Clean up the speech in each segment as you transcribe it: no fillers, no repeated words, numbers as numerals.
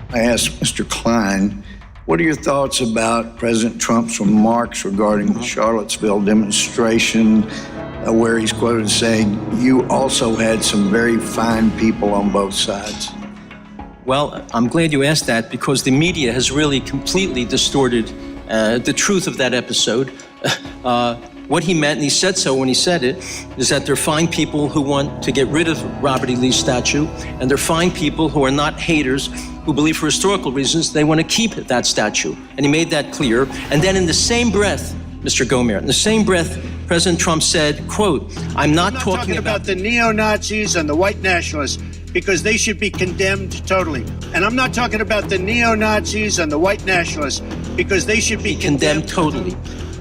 I asked Mr. Klein, what are your thoughts about President Trump's remarks regarding the Charlottesville demonstration, where he's quoted saying, "You also had some very fine people on both sides"? Well, I'm glad you asked that, because the media has really completely distorted the truth of that episode. What he meant, and he said so when he said it, is that they're fine people who want to get rid of Robert E. Lee's statue, and they're fine people who are not haters, who believe for historical reasons they want to keep that statue. And he made that clear. And then in the same breath, Mr. Gomer, in the same breath, President Trump said, quote, I'm not talking about the neo-Nazis and the white nationalists, because they should be condemned totally. And I'm not talking about the neo-Nazis and the white nationalists, because they should be condemned totally.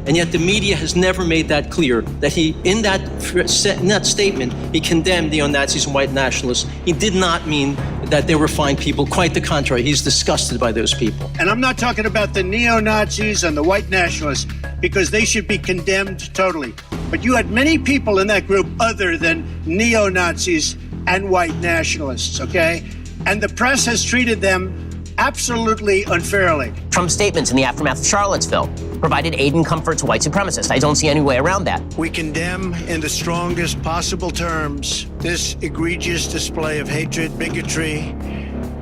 And yet the media has never made that clear, that he, in that statement, he condemned neo-Nazis and white nationalists. He did not mean that they were fine people. Quite the contrary. He's disgusted by those people. And I'm not talking about the neo-Nazis and the white nationalists, because they should be condemned totally. But you had many people in that group other than neo-Nazis and white nationalists, okay? And the press has treated them absolutely unfairly. Trump's statements in the aftermath of Charlottesville provided aid and comfort to white supremacists. I don't see any way around that. We condemn in the strongest possible terms this egregious display of hatred, bigotry,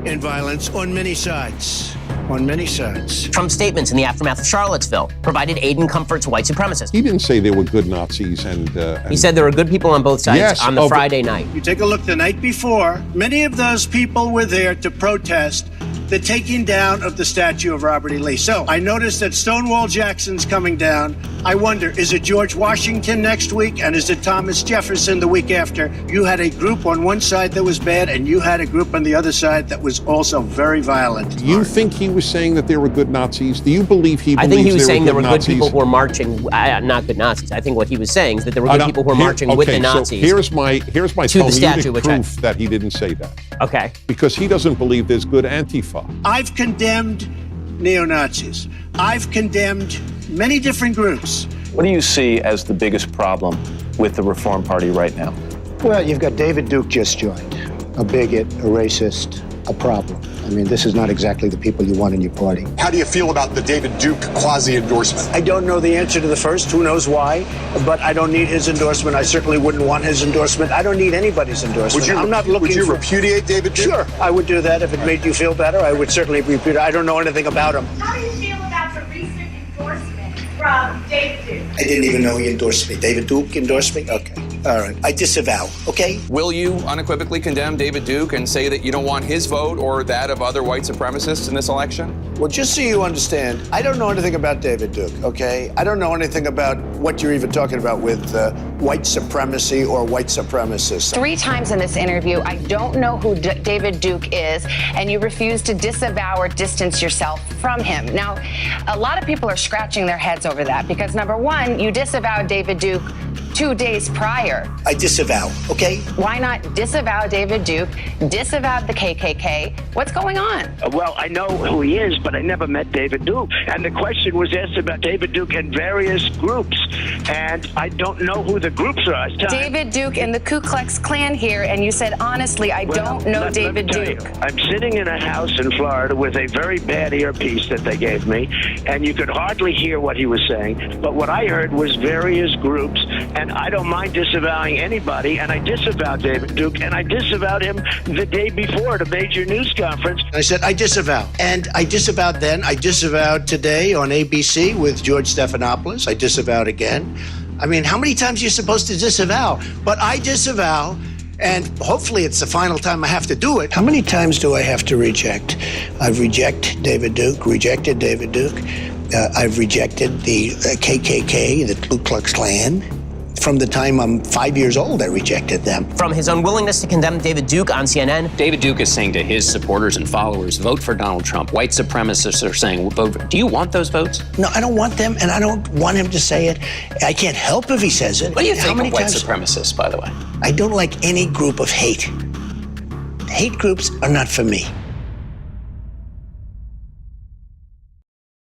and violence on many sides. On many sides. Trump's statements in the aftermath of Charlottesville provided aid and comfort to white supremacists. He didn't say there were good Nazis and he said there were good people on both sides on the Friday night. You take a look the night before, many of those people were there to protest the taking down of the statue of Robert E. Lee. So I noticed that Stonewall Jackson's coming down. I wonder, is it George Washington next week? And is it Thomas Jefferson the week after? You had a group on one side that was bad, and you had a group on the other side that was also very violent. Do you think he was saying that there were good Nazis? Do you believe he believes I think he was saying there were good Nazis? people who were marching, not good Nazis. I think what he was saying is that there were good people who were marching with the Nazis. So here's my Talmudic proof that he didn't say that. Okay. Because he doesn't believe there's good Antifa. I've condemned neo-Nazis. I've condemned many different groups. What do you see as the biggest problem with the Reform Party right now? Well, you've got David Duke just joined, a bigot, a racist, a problem. I mean, this is not exactly the people you want in your party. How do you feel about the David Duke quasi-endorsement? I don't know the answer to the first, who knows why, but I don't need his endorsement. I certainly wouldn't want his endorsement. I don't need anybody's endorsement. Would you repudiate David Duke? Sure, I would do that if it made you feel better. I would certainly repudiate. I don't know anything about him. How do you feel about the recent endorsement from David Duke? I didn't even know he endorsed me. David Duke endorsed me? Okay. All right. I disavow, okay? Will you unequivocally condemn David Duke and say that you don't want his vote or that of other white supremacists in this election? Well, just so you understand, I don't know anything about David Duke, okay? I don't know anything about what you're even talking about with white supremacy or white supremacists. 3 times in this interview, I don't know who David Duke is, and you refuse to disavow or distance yourself from him. Now, a lot of people are scratching their heads over that because, number one, you disavowed David Duke 2 days prior. I disavow, okay? Why not disavow David Duke, disavow the KKK? What's going on? Well, I know who he is, but I never met David Duke. And the question was asked about David Duke and various groups, and I don't know who the groups are. David Duke and the Ku Klux Klan here, and you said, honestly, I don't know David Duke. I'm sitting in a house in Florida with a very bad earpiece that they gave me, and you could hardly hear what he was saying. But what I heard was various groups, and I don't mind disavowing anybody, and I disavowed David Duke, and I disavowed him the day before at a major news conference. I said, I disavow. And I disavowed then. I disavowed today on ABC with George Stephanopoulos. I disavowed again. I mean, how many times are you supposed to disavow? But I disavow, and hopefully it's the final time I have to do it. How many times do I have to reject? I've rejected David Duke. I've rejected the KKK, the Ku Klux Klan. From the time I'm 5 years old, I rejected them. From his unwillingness to condemn David Duke on CNN. David Duke is saying to his supporters and followers, vote for Donald Trump. White supremacists are saying, vote. Do you want those votes? No, I don't want them, and I don't want him to say it. I can't help if he says it. What do you think of white supremacists, by the way? I don't like any group of hate. Hate groups are not for me.